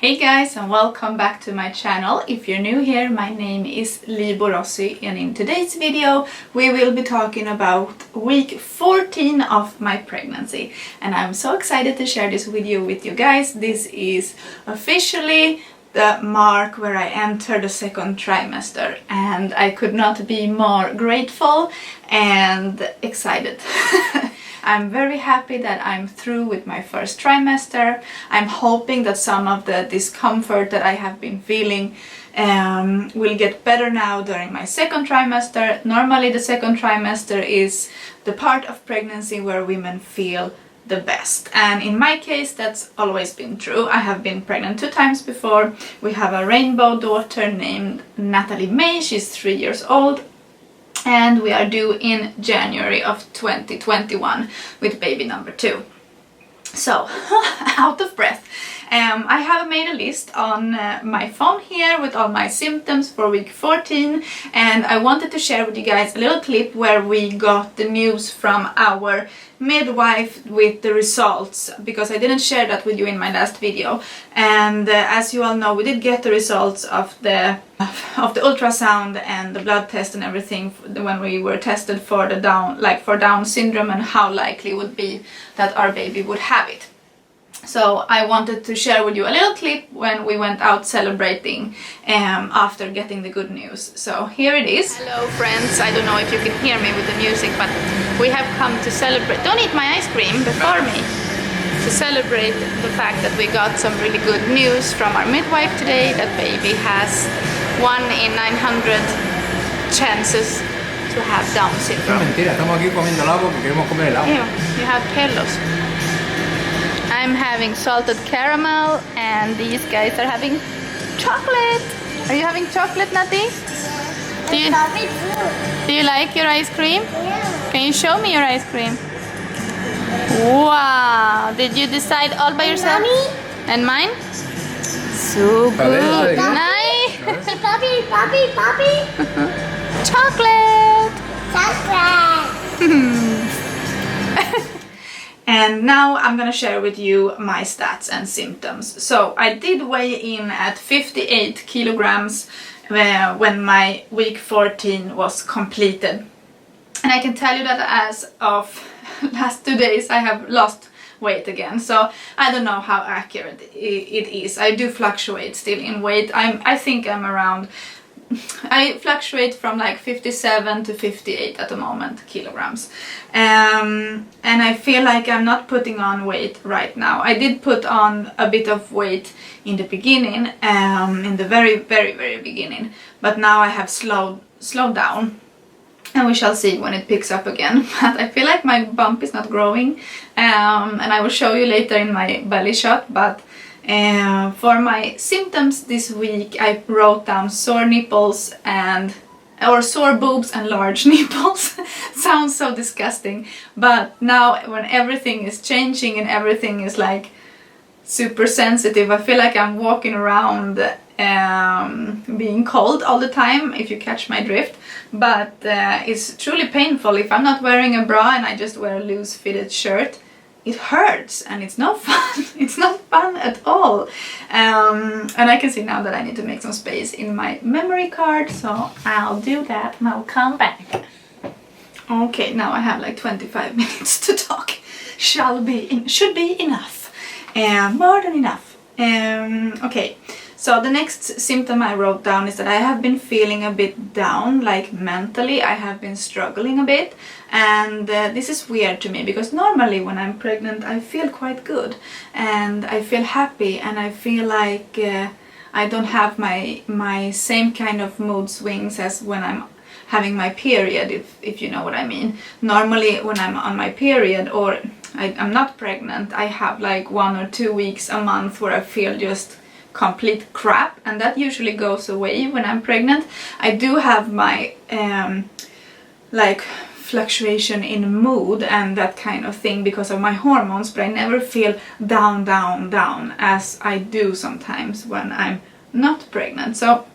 Hey guys, and welcome back to my channel. If you're new here, my name is Lii Borossy, and in today's video we will be talking about week 14 of my pregnancy. And I'm so excited to share this video with you guys. This is officially the mark where I enter the second trimester, and I could not be more grateful and excited. I'm very happy that I'm through with my first trimester. I'm hoping that some of the discomfort that I have been feeling will get better now during my second trimester. Normally the second trimester is the part of pregnancy where women feel the best, and in my case that's always been true. I have been pregnant 2 times before. We have a rainbow daughter named Natalie May. She's 3 years old, and we are due in January of 2021 with baby number 2. So, out of breath. I have made a list on my phone here with all my symptoms for week 14, and I wanted to share with you guys a little clip where we got the news from our midwife with the results, because I didn't share that with you in my last video. And as you all know, we did get the results of the ultrasound and the blood test and everything when we were tested for the Down syndrome and how likely it would be that our baby would have it. So I wanted to share with you a little clip when we went out celebrating after getting the good news. So here it is. Hello friends, I don't know if you can hear me with the music, but we have come to celebrate. Don't eat my ice cream before me. To celebrate the fact that we got some really good news from our midwife today, that baby has 1 in 900 chances to have Down syndrome. Mentira, estamos aquí comiendo helado porque queremos comer helado. You have pelos. I'm having salted caramel, and these guys are having chocolate. Are you having chocolate, Nati? Do you like your ice cream? Yeah. Can you show me your ice cream? Wow! Did you decide all by yourself? Mommy? And mine? So good. Nice. Papi. Chocolate. Chocolate. And now I'm gonna share with you my stats and symptoms. So I did weigh in at 58 kilograms when my week 14 was completed. And I can tell you that as of last 2 days I have lost weight again. So I don't know how accurate it is. I do fluctuate still in weight. I think I'm around, I fluctuate from like 57 to 58 at the moment kilograms. And I feel like I'm not putting on weight right now. I did put on a bit of weight in the beginning, in the very beginning, but now I have slowed down, and we shall see when it picks up again. But I feel like my bump is not growing, and I will show you later in my belly shot. But for my symptoms this week, I wrote down sore nipples or sore boobs and large nipples. Sounds so disgusting, but now when everything is changing and everything is like super sensitive, I feel like I'm walking around being cold all the time, if you catch my drift. But it's truly painful if I'm not wearing a bra and I just wear a loose fitted shirt. It hurts and it's no fun. It's not fun at all. And I can see now that I need to make some space in my memory card, so I'll do that and I'll come back. Okay, now I have like 25 minutes to talk. Should be enough. More than enough. Okay, so the next symptom I wrote down is that I have been feeling a bit down, like mentally. I have been struggling a bit, and this is weird to me because normally when I'm pregnant I feel quite good and I feel happy, and I feel like I don't have my same kind of mood swings as when I'm having my period, if you know what I mean. Normally when I'm on my period or I'm not pregnant, I have like 1 or 2 weeks a month where I feel just complete crap, and that usually goes away when I'm pregnant. I do have my like fluctuation in mood and that kind of thing because of my hormones, but I never feel down as I do sometimes when I'm not pregnant. So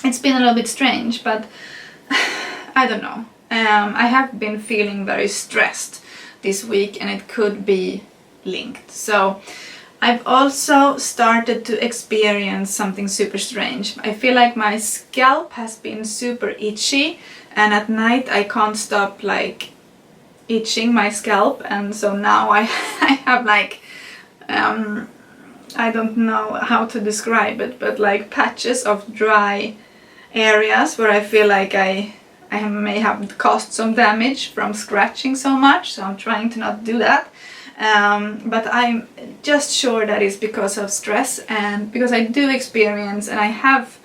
it's been a little bit strange, but I don't know. I have been feeling very stressed this week, and it could be linked. So I've also started to experience something super strange. I feel like my scalp has been super itchy, and at night I can't stop like itching my scalp, and so now I have like I don't know how to describe it, but like patches of dry areas where I feel like I may have caused some damage from scratching so much, so I'm trying to not do that. But I'm just sure that it's because of stress, and because I do experience, and I have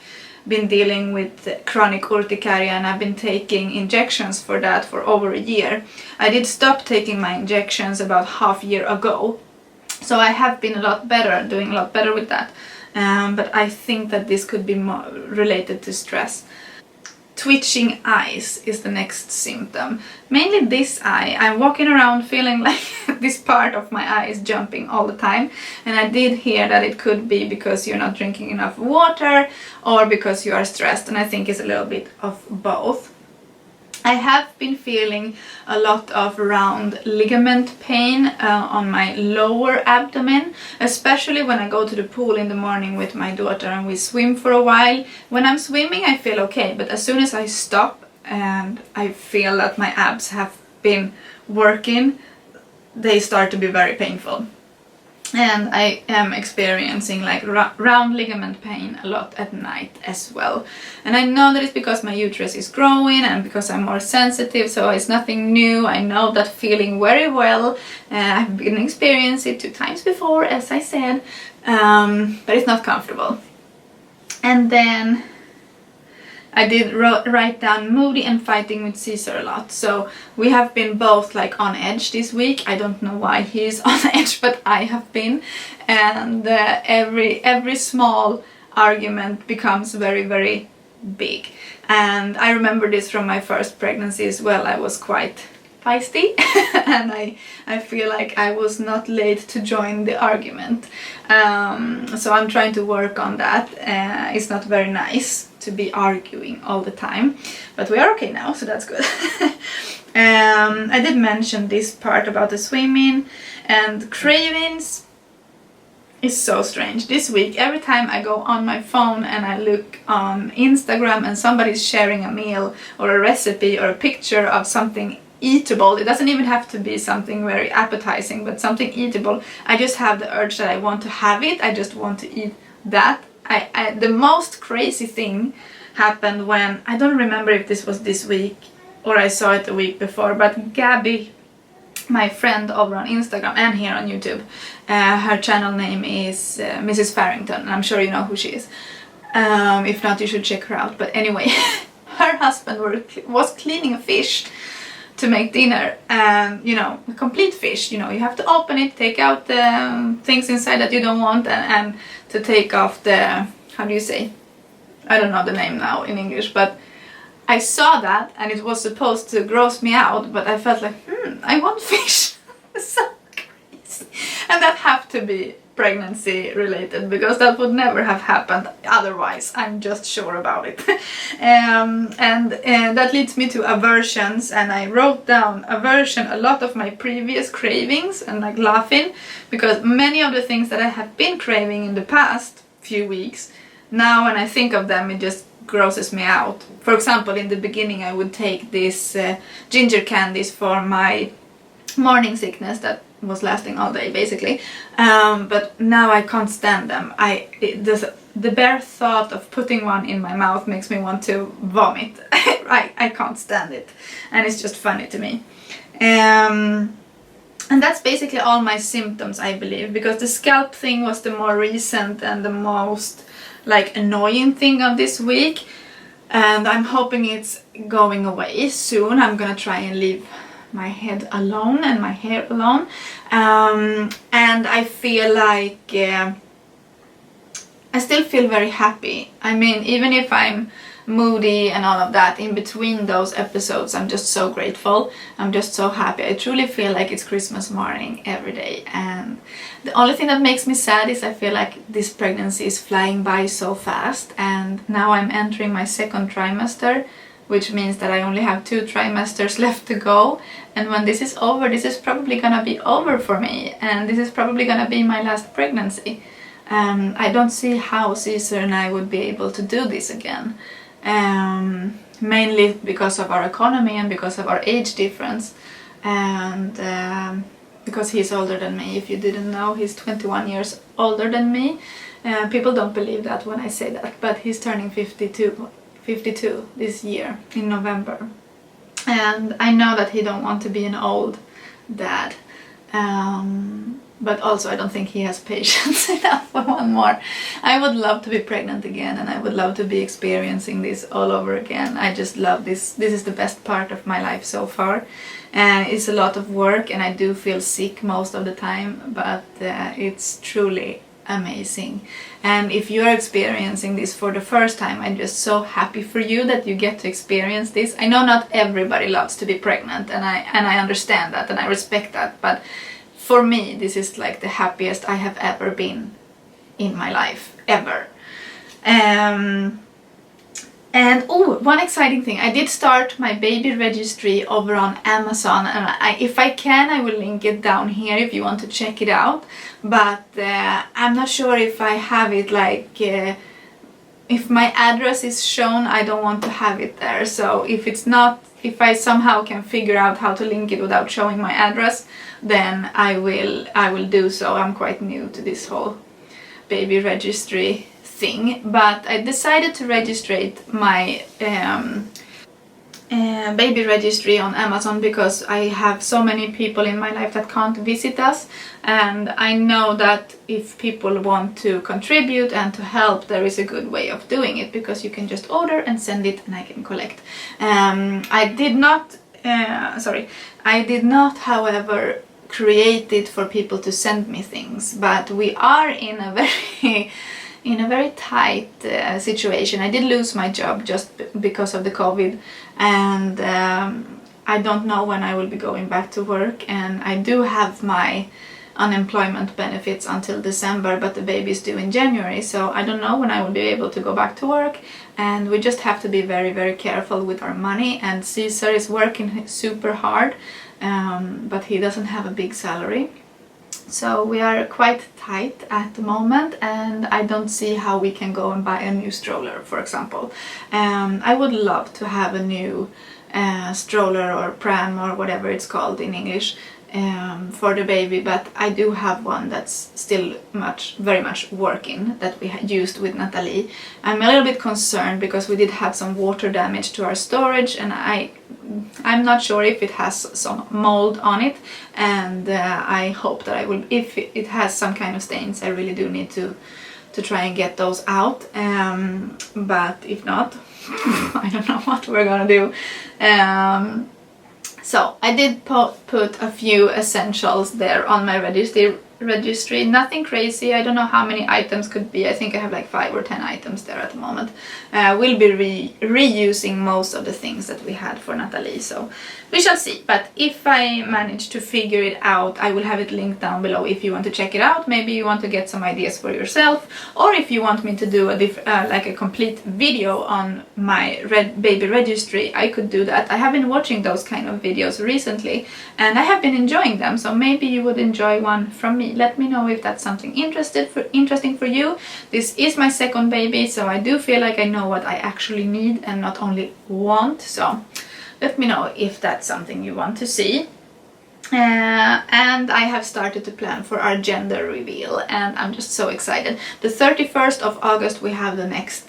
been dealing with chronic urticaria, and I've been taking injections for that for over a year. I did stop taking my injections about half a year ago, so I have been doing a lot better with that. But I think that this could be more related to stress. Twitching eyes is the next symptom. Mainly this eye. I'm walking around feeling like this part of my eye is jumping all the time, and I did hear that it could be because you're not drinking enough water or because you are stressed, and I think it's a little bit of both. I have been feeling a lot of round ligament pain on my lower abdomen, especially when I go to the pool in the morning with my daughter and we swim for a while. When I'm swimming I feel okay, but as soon as I stop and I feel that my abs have been working, they start to be very painful. And I am experiencing like round ligament pain a lot at night as well. And I know that it's because my uterus is growing and because I'm more sensitive, so it's nothing new. I know that feeling very well. I've been experiencing it 2 times before, as I said, but it's not comfortable. And then I did write down moody and fighting with Caesar a lot. So we have been both like on edge this week. I don't know why he's on edge, but I have been. And every small argument becomes very, very big. And I remember this from my first pregnancy as well. I was quite feisty and I feel like I was not late to join the argument. So I'm trying to work on that. It's not very nice to be arguing all the time, but we are okay now, so that's good. I did mention this part about the swimming, and cravings is so strange. This week, every time I go on my phone and I look on Instagram and somebody's sharing a meal or a recipe or a picture of something eatable, it doesn't even have to be something very appetizing, but something eatable, I just have the urge that I want to have it. I just want to eat that. The most crazy thing happened when, I don't remember if this was this week or I saw it the week before, but Gabby, my friend over on Instagram and here on YouTube, her channel name is Mrs. Farrington, and I'm sure you know who she is. If not, you should check her out. But anyway, her husband was cleaning a fish to make dinner, and you know, a complete fish, you know, you have to open it, take out the things inside that you don't want, and to take off the, how do you say, I don't know the name now in English, but I saw that and it was supposed to gross me out, but I felt like, I want fish. So crazy. And that have to be pregnancy related, because that would never have happened otherwise. I'm just sure about it. And that leads me to aversions, and I wrote down aversion a lot of my previous cravings and like laughing, because many of the things that I have been craving in the past few weeks, now when I think of them it just grosses me out. For example, in the beginning I would take these ginger candies for my morning sickness that was lasting all day basically, but now I can't stand them. The bare thought of putting one in my mouth makes me want to vomit. I can't stand it, and it's just funny to me. And that's basically all my symptoms, I believe, because the scalp thing was the more recent and the most like annoying thing of this week, and I'm hoping it's going away soon. I'm gonna try and leave my head alone and my hair alone, and I feel like I still feel very happy. I mean, even if I'm moody and all of that, in between those episodes I'm just so grateful. I'm just so happy. I truly feel like it's Christmas morning every day, and the only thing that makes me sad is I feel like this pregnancy is flying by so fast, and now I'm entering my second trimester which means that I only have 2 trimesters left to go, and when this is over, this is probably gonna be over for me, and this is probably gonna be my last pregnancy. I don't see how Caesar and I would be able to do this again, mainly because of our economy and because of our age difference, and because he's older than me. If you didn't know, he's 21 years older than me. People don't believe that when I say that, but he's turning 52 this year in November, and I know that he don't want to be an old dad, but also I don't think he has patience enough for one more. I would love to be pregnant again, and I would love to be experiencing this all over again. I just love this. This is the best part of my life so far, and it's a lot of work, and I do feel sick most of the time, but it's truly amazing. And if you're experiencing this for the first time, I'm just so happy for you that you get to experience this. I know not everybody loves to be pregnant, and I understand that, and I respect that, but for me this is like the happiest I have ever been in my life, ever. And oh, one exciting thing, I did start my baby registry over on Amazon, and if I can, I will link it down here if you want to check it out, but I'm not sure if I have it like, if my address is shown, I don't want to have it there, so if it's not, if I somehow can figure out how to link it without showing my address, then I will do so. I'm quite new to this whole baby registry thing, but I decided to register my baby registry on Amazon because I have so many people in my life that can't visit us, and I know that if people want to contribute and to help, there is a good way of doing it, because you can just order and send it and I can collect. I did not however create it for people to send me things, but we are in a very tight situation. I did lose my job just because of the COVID, and I don't know when I will be going back to work, and I do have my unemployment benefits until December, but the baby is due in January, so I don't know when I will be able to go back to work, and we just have to be very, very careful with our money. And Caesar is working super hard, but he doesn't have a big salary. So we are quite tight at the moment, and I don't see how we can go and buy a new stroller, for example. I would love to have a new stroller or pram or whatever it's called in English for the baby, but I do have one that's still very much working, that we used with Natalie. I'm a little bit concerned because we did have some water damage to our storage, and I'm not sure if it has some mold on it, and I hope that I will, if it has some kind of stains, I really do need to try and get those out, but if not, I don't know what we're gonna do. So I did put a few essentials there on my registry, nothing crazy. I don't know how many items could be. I think I have like 5 or 10 items there at the moment. We'll be reusing most of the things that we had for Natalie, so we shall see. But if I manage to figure it out, I will have it linked down below if you want to check it out. Maybe you want to get some ideas for yourself, or if you want me to do like a complete video on my baby registry, I could do that. I have been watching those kind of videos recently, and I have been enjoying them, so maybe you would enjoy one from me. Let me know if that's something interesting for you. This is my second baby, so I do feel like I know what I actually need and not only want, so let me know if that's something you want to see. And I have started to plan for our gender reveal, and I'm just so excited. The 31st of August we have the next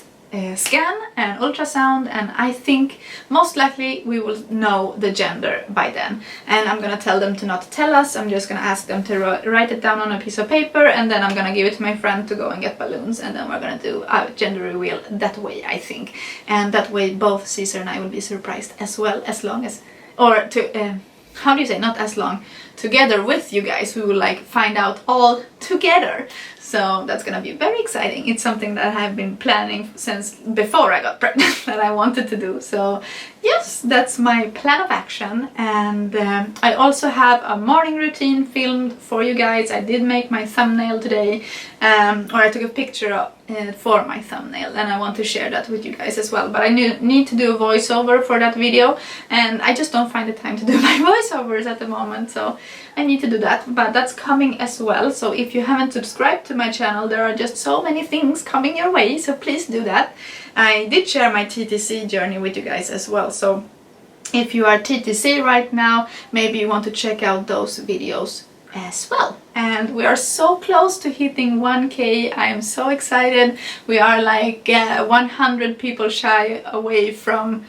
scan and ultrasound, and I think most likely we will know the gender by then, and I'm gonna tell them to not tell us. I'm just gonna ask them to write it down on a piece of paper, and then I'm gonna give it to my friend to go and get balloons, and then we're gonna do a gender reveal that way, I think. And that way both Caesar and I will be surprised as well, as long as, or to how do you say, not as long, together with you guys, we will like find out all together. So that's gonna be very exciting. It's something that I've been planning since before I got pregnant that I wanted to do. So yes, that's my plan of action. And I also have a morning routine filmed for you guys. I did make my thumbnail today, or I took a picture of for my thumbnail, and I want to share that with you guys as well. But I need to do a voiceover for that video, and I just don't find the time to do my voiceovers at the moment, so I need to do that. But that's coming as well, so if you haven't subscribed to my channel, there are just so many things coming your way, so please do that. I did share my TTC journey with you guys as well, so if you are TTC right now, maybe you want to check out those videos as well. And we are so close to hitting 1K. I am so excited. We are like 100 people shy away from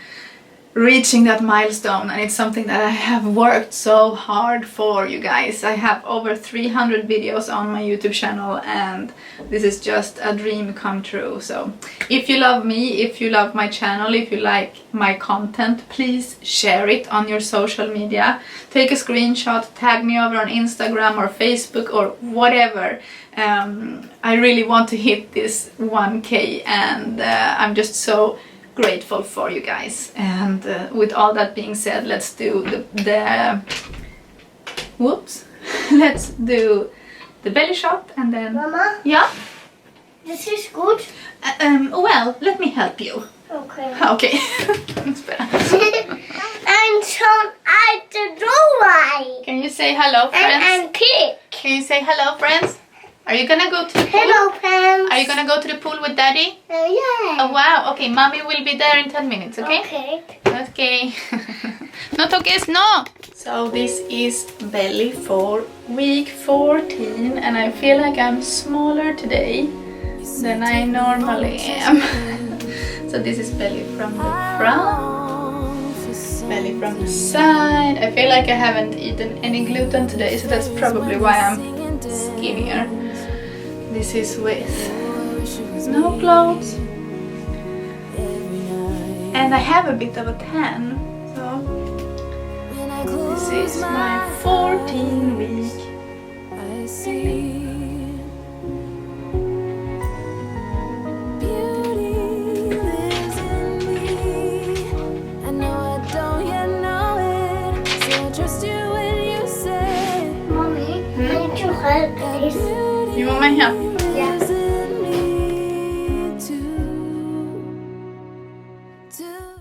reaching that milestone, and it's something that I have worked so hard for, you guys. I have over 300 videos on my YouTube channel, and this is just a dream come true. So if you love me, if you love my channel, if you like my content, please share it on your social media. Take a screenshot, tag me over on Instagram or Facebook or whatever. I really want to hit this 1K, and I'm just so grateful for you guys. And with all that being said, let's do the whoops let's do the belly shot, and then Mama? yeah, This is good. well, let me help you. Okay. Okay. Spera. And some at the doorway. Can you say hello, friends? And cake. Can you say hello, friends? Are you gonna go to the pool? Hello, friends. Are you gonna go to the pool with Daddy? Yeah. Oh wow, okay, Mommy will be there in 10 minutes, okay? Okay. Okay. No toques, no! So this is belly for week 14, and I feel like I'm smaller today than I normally am. So this is belly from the front, belly from the side. I feel like I haven't eaten any gluten today, so that's probably why I'm skinnier. This is with no clothes, and I have a bit of a tan, so this is my 14 week. Mommy, I need to help this. You want my help?